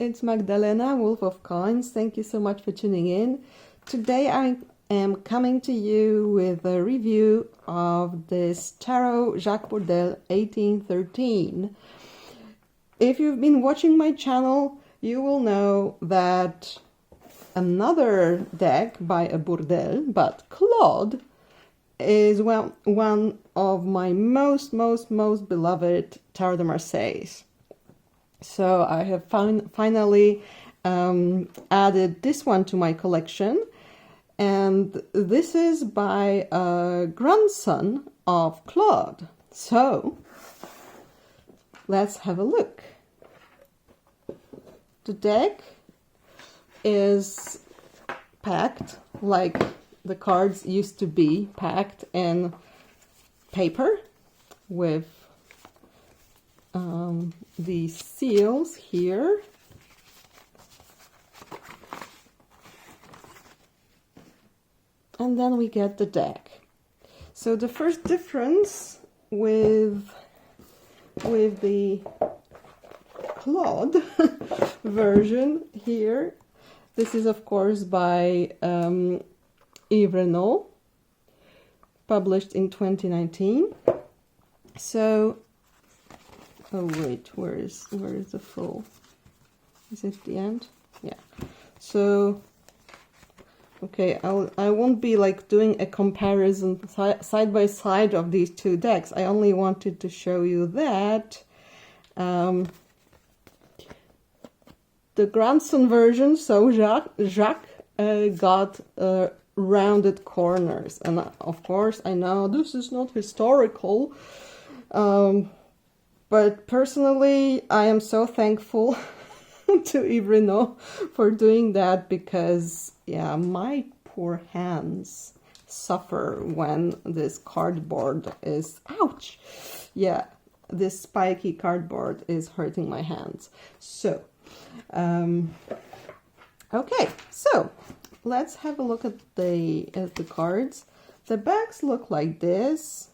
it's Magdalena, Wolf of Coins. Thank you so much for tuning in. Today I am coming to you with a review of this Tarot Jacques Burdel 1813. If you've been watching my channel, you will know that another deck by a Burdel, but Claude, is one of my most beloved Tarot de Marseille. So I have finally added this one to my collection, and this is by a grandson of Claude. So let's have a look. The deck is packed like the cards used to be, packed in paper with the seals here. And then we get the deck. So the first difference with the Claude version here, this is of course by Yves Reynaud, published in 2019. So, oh wait, where is the full? Is it the end? Yeah. So, okay, I won't be like doing a comparison side by side of these two decks. I only wanted to show you that the grandson version, so Jacques got rounded corners, and of course I know this is not historical, but personally I am so thankful to Yves Reynaud for doing that, because yeah, my poor hands suffer when this cardboard is, ouch, yeah, this spiky cardboard is hurting my hands. So okay, so let's have a look at the cards. The backs look like this,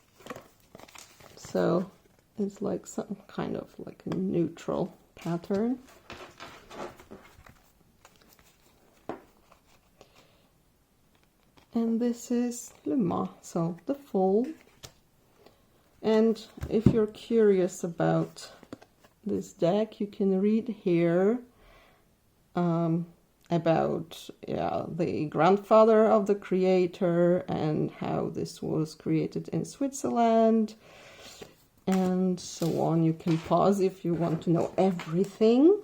so it's like some kind of like a neutral pattern. And this is le mât, so the full. And if you're curious about this deck, you can read here about the grandfather of the creator and how this was created in Switzerland and so on. You can pause if you want to know everything.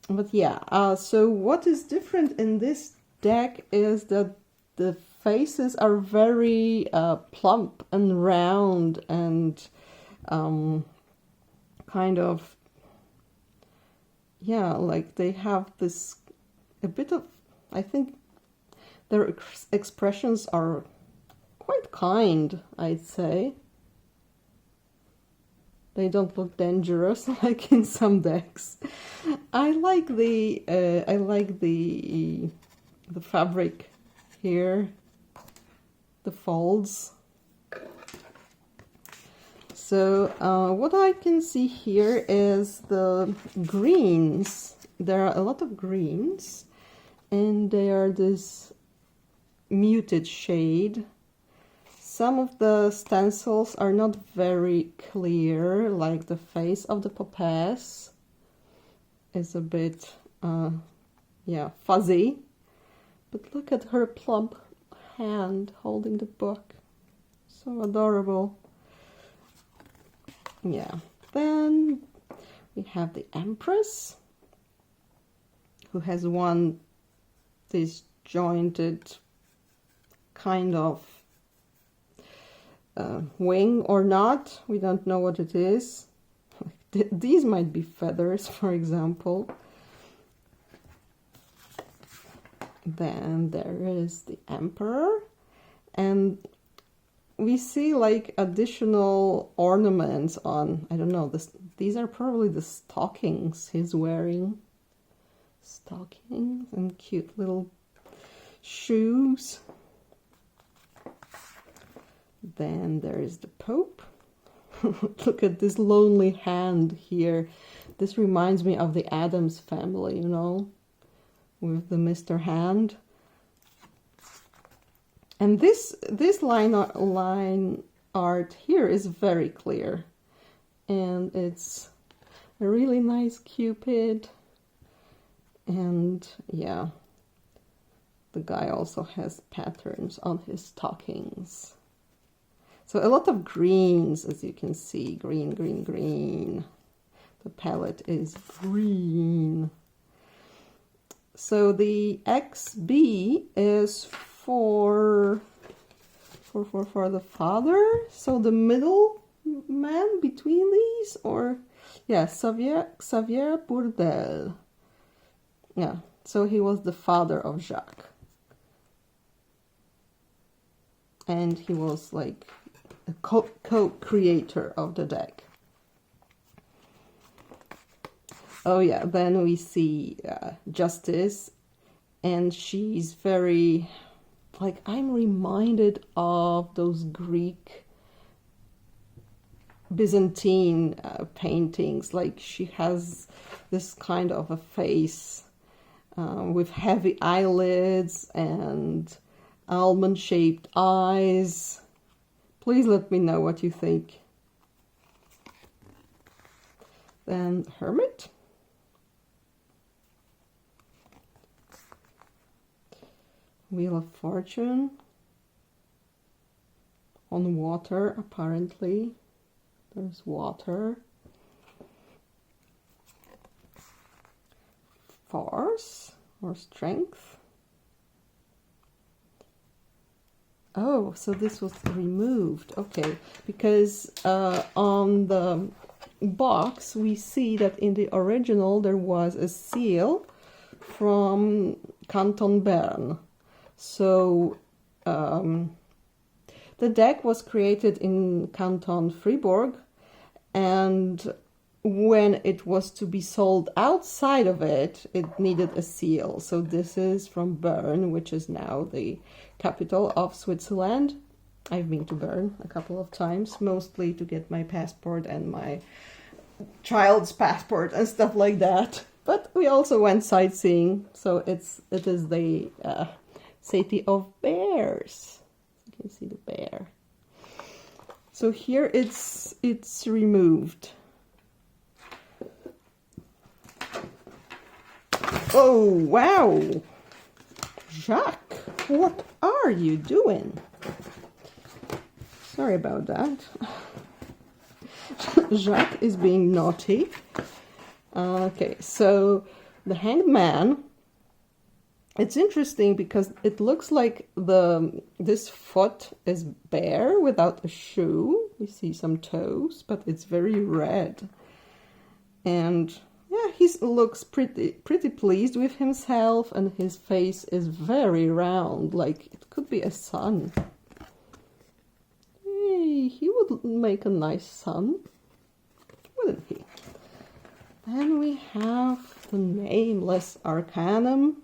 But yeah, so what is different in this deck is that the faces are very plump and round and kind of, yeah, like they have this a bit of, I think their expressions are quite kind, I'd say. They don't look dangerous like in some decks. I like the fabric here, the folds. So what I can see here is the greens. There are a lot of greens, and they are this muted shade. Some of the stencils are not very clear, like the face of the Popaz is a bit, yeah, fuzzy. But look at her plump hand holding the book. So adorable. Yeah, then we have the Empress, who has one disjointed kind of wing or not. We don't know what it is. These might be feathers, for example. Then there is the Emperor, and we see like additional ornaments on, I don't know, these are probably the stockings he's wearing. Stockings and cute little shoes. Then there is the Pope. Look at this lonely hand here. This reminds me of the Addams Family, you know, with the Mr. Hand. And this line art here is very clear. And it's a really nice Cupid. And yeah, the guy also has patterns on his stockings. So a lot of greens, as you can see. Green, green, green. The palette is green. So the XB is for the father. So the middle man between these, or yeah, Xavier Burdel. Yeah, so he was the father of Jacques. And he was like a co-creator of the deck. Oh yeah, then we see Justice, and she's very, like, I'm reminded of those Greek Byzantine paintings. Like, she has this kind of a face with heavy eyelids and almond-shaped eyes. Please let me know what you think. Then Hermit. Wheel of Fortune. On water, apparently. There's water. Force or strength. Oh, so this was removed. Okay, because on the box we see that in the original there was a seal from Canton Bern. So the deck was created in Canton Fribourg, and when it was to be sold outside of it, it needed a seal. So this is from Bern, which is now the capital of Switzerland. I've been to Bern a couple of times, mostly to get my passport and my child's passport and stuff like that. But we also went sightseeing, so it is the city of bears. You can see the bear. So here it's removed. Oh, wow! Jacques, what are you doing? Sorry about that. Jacques is being naughty. Okay, so the Hanged Man. It's interesting because it looks like this foot is bare without a shoe. We see some toes, but it's very red. And yeah, he looks pretty pleased with himself, and his face is very round, like it could be a sun. Hey, he would make a nice sun, wouldn't he? Then we have the nameless Arcanum.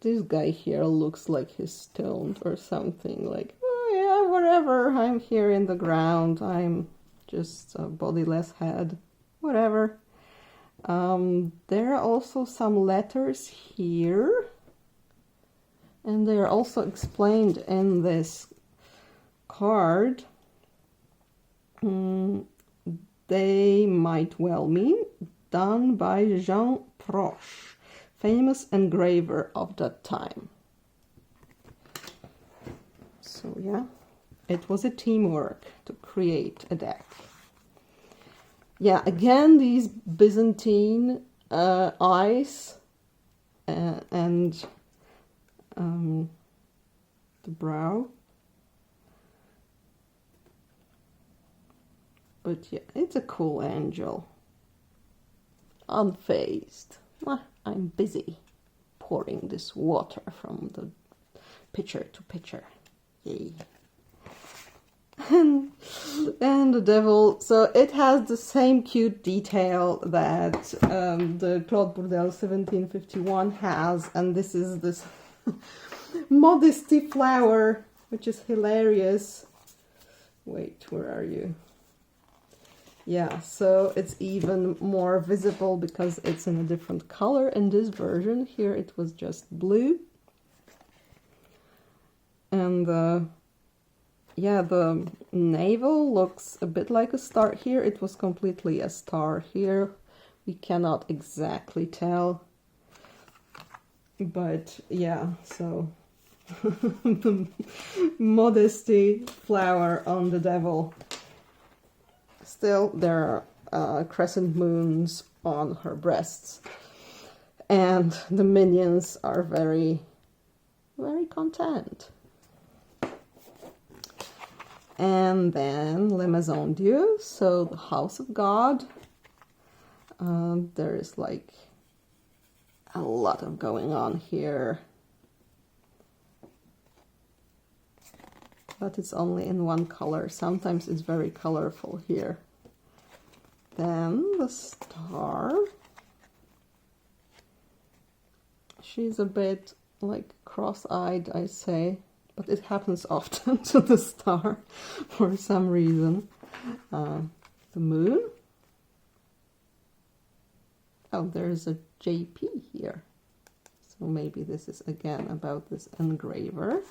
This guy here looks like he's stoned or something, like, oh yeah, whatever, I'm here in the ground, I'm just a bodiless head, whatever. There are also some letters here, and they are also explained in this card. They might well mean done by Jean Proche, famous engraver of that time. So yeah, it was a teamwork to create a deck. Yeah, again, these Byzantine eyes and the brow. But yeah, it's a cool angel. Unfazed. I'm busy pouring this water from the pitcher to pitcher. Yay. And the devil, so it has the same cute detail that the Claude Burdel 1751 has, and this is this modesty flower, which is hilarious. Wait, where are you? Yeah, so it's even more visible because it's in a different color in this version. Here it was just blue. And yeah, the navel looks a bit like a star. Here it was completely a star. Here we cannot exactly tell. But yeah, so the modesty flower on the devil. Still, there are crescent moons on her breasts. And the minions are very, very content. And then Le Maison Dieu, so the house of God. There is like a lot of going on here. But it's only in one color. Sometimes it's very colorful here. Then the star. She's a bit like cross-eyed, I say, but it happens often to the star for some reason. The moon. Oh, there's a JP here. So maybe this is again about this engraver.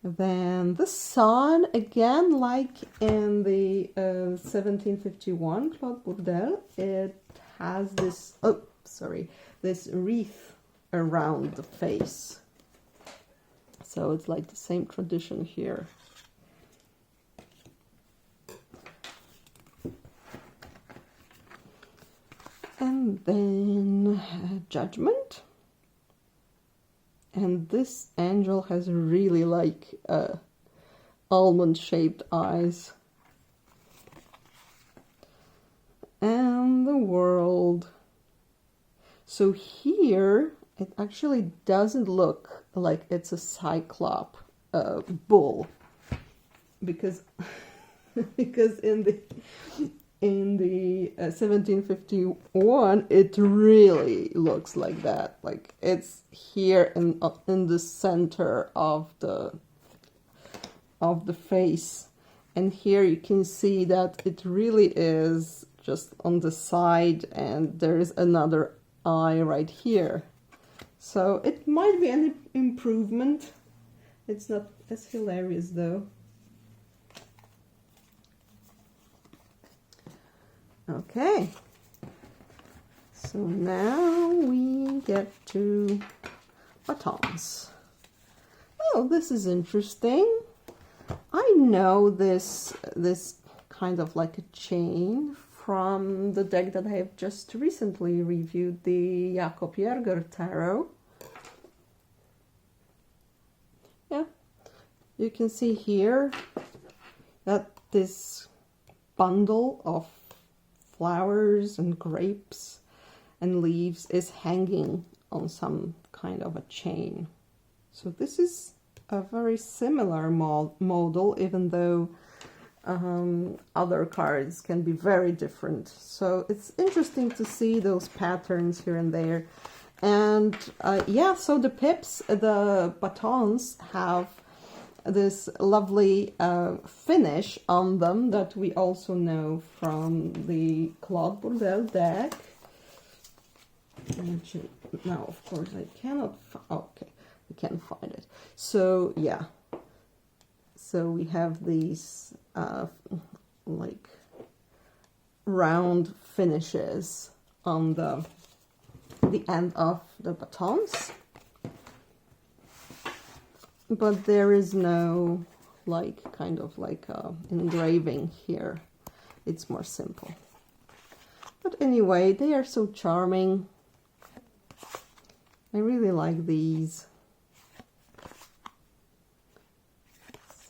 Then the sun, again, like in the 1751 Claude Burdel, it has this, this wreath around the face. So it's like the same tradition here. And then Judgment. And this angel has really like almond-shaped eyes. And the World. So here, it actually doesn't look like it's a cyclop bull. Because in the 1751 it really looks like that, like it's here in the center of the face, and here you can see that it really is just on the side, and there is another eye right here, so it might be an improvement. It's not as hilarious though. Okay, so now we get to batons. Oh, this is interesting. I know this kind of like a chain from the deck that I have just recently reviewed, the Jakob Jäger Tarot. Yeah, you can see here that this bundle of flowers and grapes and leaves is hanging on some kind of a chain. So this is a very similar model, even though other cards can be very different. So it's interesting to see those patterns here and there. And yeah, so the pips, the batons, have this lovely finish on them that we also know from the Claude Burdel deck. Now, of course, I cannot. Okay, we can find it. So yeah, so we have these like round finishes on the end of the batons. But there is no like kind of like engraving here. It's more simple. But anyway, they are so charming. I really like these.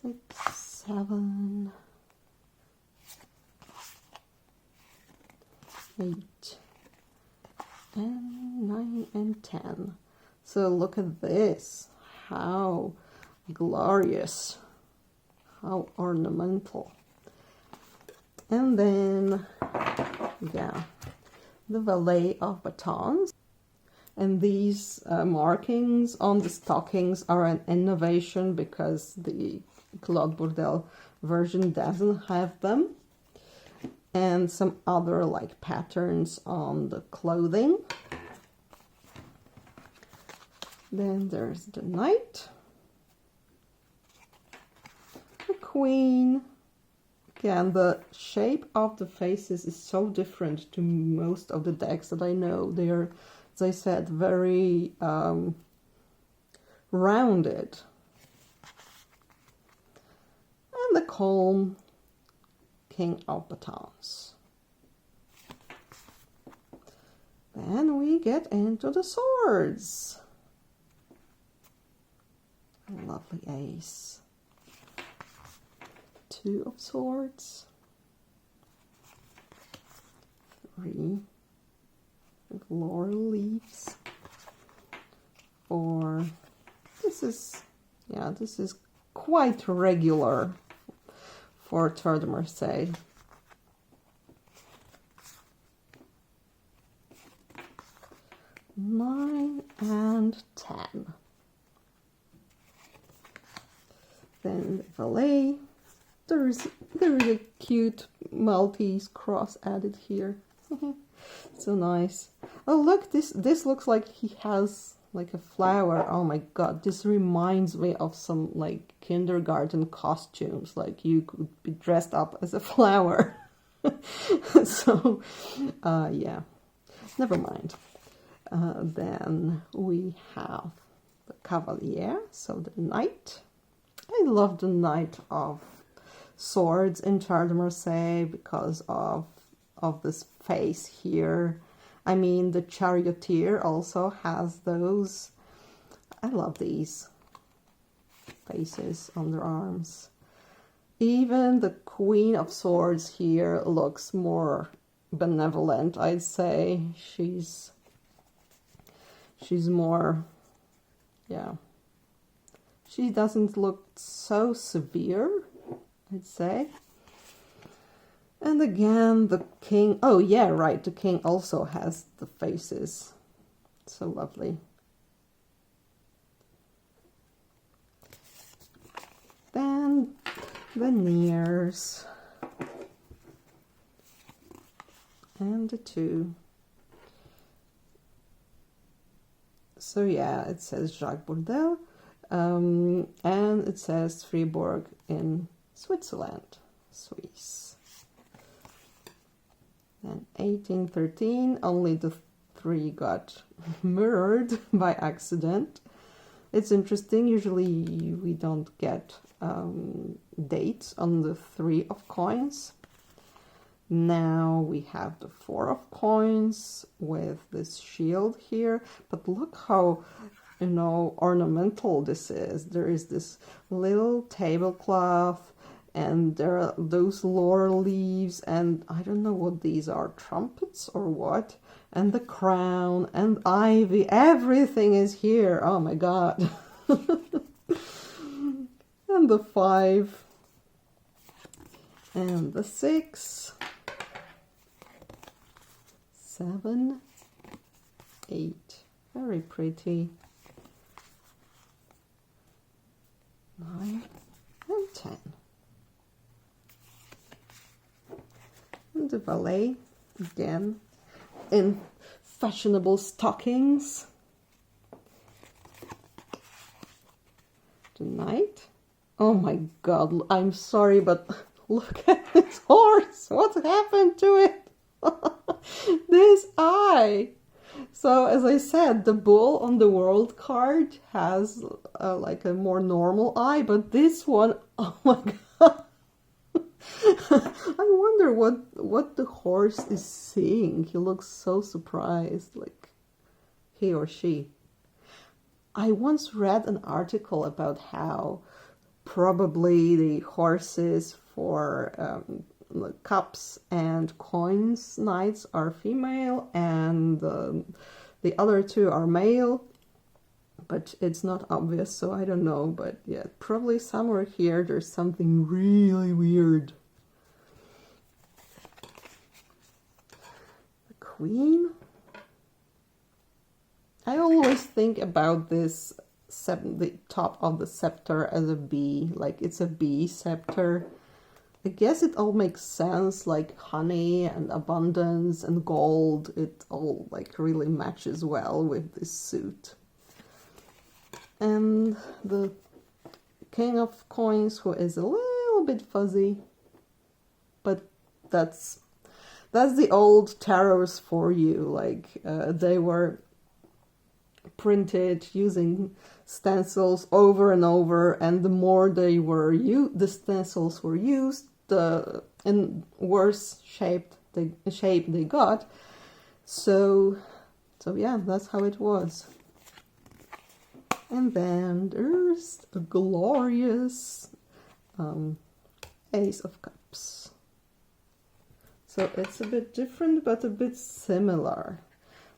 6, 7, 8, and 9 and 10. So look at this. How glorious, how ornamental. And then, yeah, the valet of batons. And these markings on the stockings are an innovation because the Claude Burdel version doesn't have them. And some other like patterns on the clothing. Then there's the knight, the queen. Again, the shape of the faces is so different to most of the decks that I know. They are, as I said, very rounded. And the calm King of Batons. Then we get into the swords. A lovely ace. 2 of swords. 3 with laurel leaves. 4. This is quite regular for Tour de Marseille. 9 and 10. Then the valet. There is a cute Maltese cross added here. So nice. Oh look, this looks like he has like a flower. Oh my god, this reminds me of some like kindergarten costumes. Like you could be dressed up as a flower. So yeah, never mind. Then we have the cavalier, so the knight. I love the Knight of Swords in Tour de Marseille because of this face here. I mean, the charioteer also has those. I love these faces on their arms. Even the Queen of Swords here looks more benevolent, I'd say. She's more, yeah. She doesn't look so severe, I'd say. And again, the king. Oh, yeah, right. The king also has the faces. So lovely. Then the nears. And the 2. So yeah, it says Jacques Burdel. And it says Fribourg in Switzerland, Swiss. And 1813, only the 3 got mirrored by accident. It's interesting, usually we don't get dates on the 3 of coins. Now we have the 4 of coins with this shield here, but look how, you know, ornamental this is. There is this little tablecloth, and there are those laurel leaves, and I don't know what these are, trumpets or what, and the crown and ivy, everything is here. Oh my god. And the 5 and the 6, 7, 8, very pretty. 9 and 10. And the valet, again, in fashionable stockings. The knight. Oh my god, I'm sorry, but look at this horse. What happened to it? This eye. So, as I said, the bull on the world card has like a more normal eye, but this one, oh my god. I wonder what the horse is seeing. He looks so surprised, like he or she. I once read an article about how probably the horses for cups and coins knights are female, and the other 2 are male, but it's not obvious, so I don't know. But yeah, probably somewhere here there's something really weird. The queen. I always think about this, the top of the scepter as a bee, like it's a bee scepter. I guess it all makes sense, like honey and abundance and gold. It all like really matches well with this suit. And the King of Coins, who is a little bit fuzzy, but that's the old tarots for you. Like they were printed using stencils over and over, and the more the stencils were used, the in worse shape they got. So yeah, that's how it was. And then there's a glorious Ace of Cups. So it's a bit different, but a bit similar.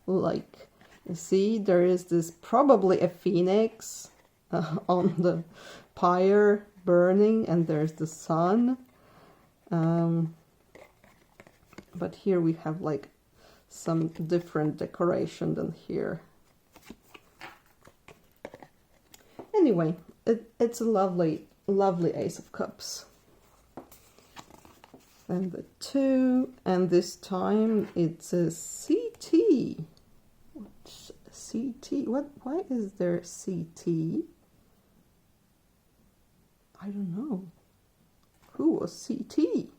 Like, you see, there is this probably a phoenix on the pyre burning, and there's the sun. But here we have like some different decoration than here. Anyway, it's a lovely, lovely Ace of Cups. And the 2, and this time it's a CT. What's CT? Why is there CT? I don't know. Who was CT?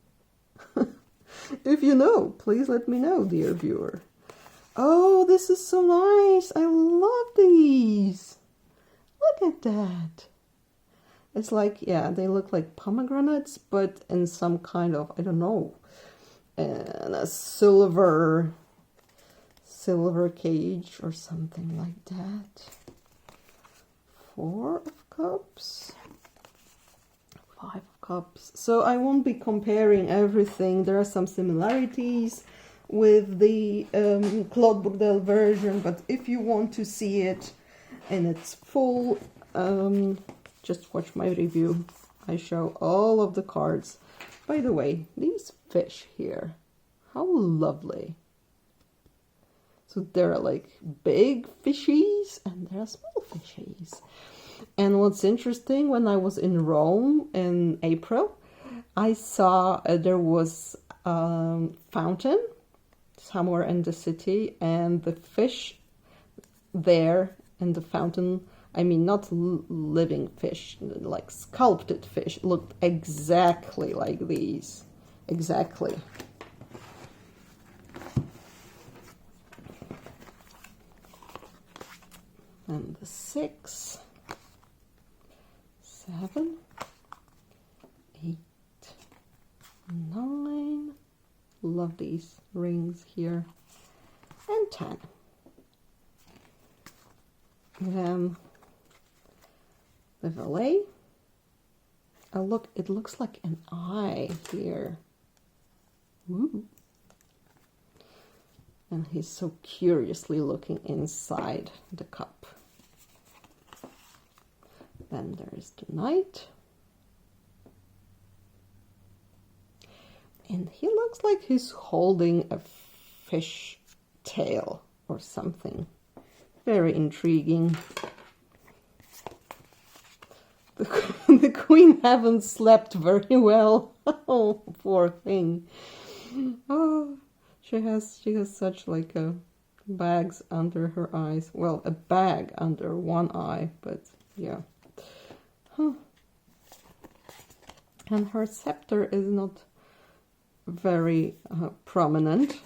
If you know, please let me know, dear viewer. Oh, this is so nice. I love these. Look at that. It's like, yeah, they look like pomegranates, but in some kind of, I don't know, and a silver cage or something like that. 4 of Cups. 5 of Cups. So I won't be comparing everything. There are some similarities with the Claude Burdel version, but if you want to see it in its full, just watch my review. I show all of the cards. By the way, these fish here, how lovely. So there are like big fishies and there are small fishies. And what's interesting, when I was in Rome in April, I saw there was a fountain somewhere in the city, and the fish there in the fountain, I mean not living fish, like sculpted fish, looked exactly like these. Exactly. And the 6, 7, 8, 9. Love these rings here. And 10. Then the valet. Oh look, it looks like an eye here. Ooh. And he's so curiously looking inside the cup. Then there is the knight. And he looks like he's holding a fish tail or something. Very intriguing. The queen haven't slept very well. Oh, poor thing. Oh, she has such like a bags under her eyes. Well, a bag under one eye, but yeah. Huh. And her scepter is not very prominent.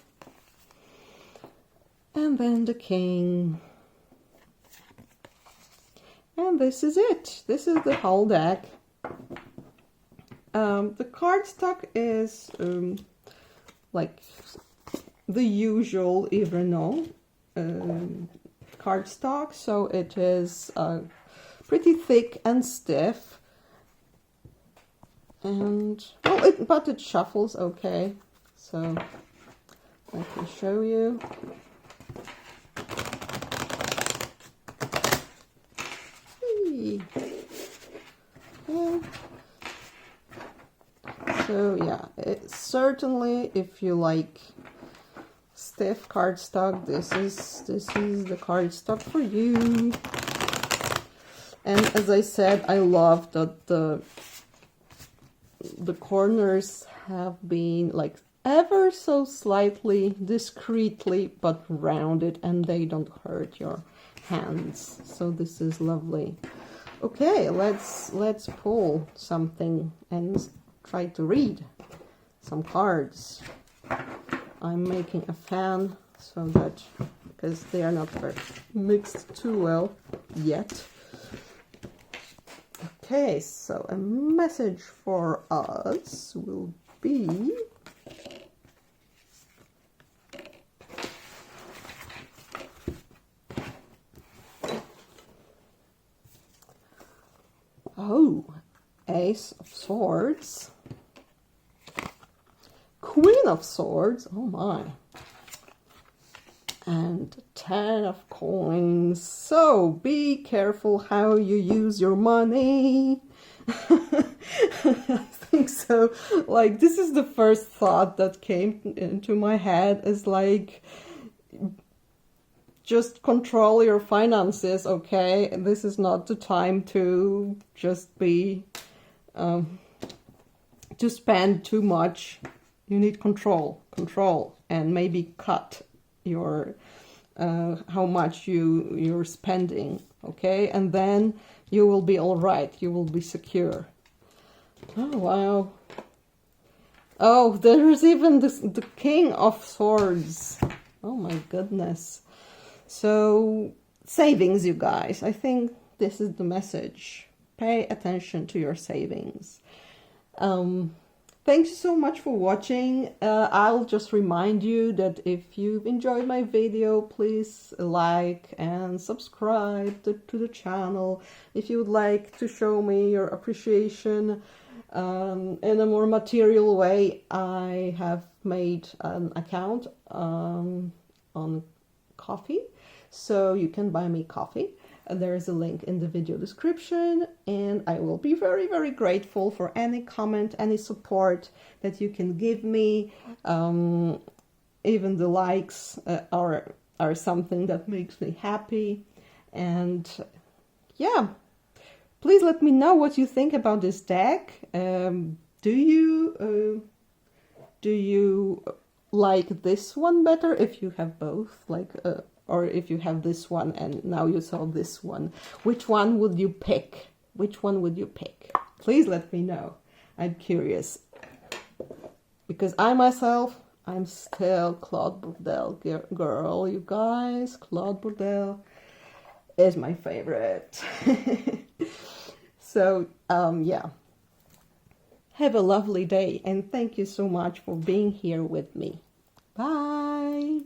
And then the king. And this is it. This is the whole deck. The cardstock is like the usual Yves Reynaud cardstock. So it is pretty thick and stiff. And, well, but it shuffles okay. So I can show you. Yeah. So yeah, it certainly, if you like stiff cardstock. This is the cardstock for you. And as I said, I love that the corners have been like ever so slightly, discreetly, but rounded, and they don't hurt your hands. So this is lovely. Okay, let's pull something and try to read some cards. I'm making a fan so that, because they are not very mixed too well yet. Okay, so a message for us will be Ace of Swords, Queen of Swords, oh my, and 10 of Coins. So be careful how you use your money. I think so. Like, this is the first thought that came into my head, is like, just control your finances, okay? This is not the time to just be, to spend too much. You need control, and maybe cut your, how much you're spending, okay? And then you will be all right. You will be secure. Oh, wow. Oh, there's even the King of Swords. Oh my goodness. So, savings, you guys. I think this is the message. Pay attention to your savings. Thanks so much for watching. I'll just remind you that if you've enjoyed my video, please like and subscribe to the channel. If you would like to show me your appreciation in a more material way, I have made an account on Coffee, so you can buy me coffee. There is a link in the video description, and I will be very, very grateful for any comment, any support that you can give me. Even the likes are something that makes me happy. And yeah, please let me know what you think about this deck. Do you like this one better if you have both, like, or if you have this one and now you saw this one? Which one would you pick? Which one would you pick? Please let me know. I'm curious. Because I myself, I'm still Claude Burdel girl, you guys. Claude Burdel is my favorite. So, yeah. Have a lovely day, and thank you so much for being here with me. Bye!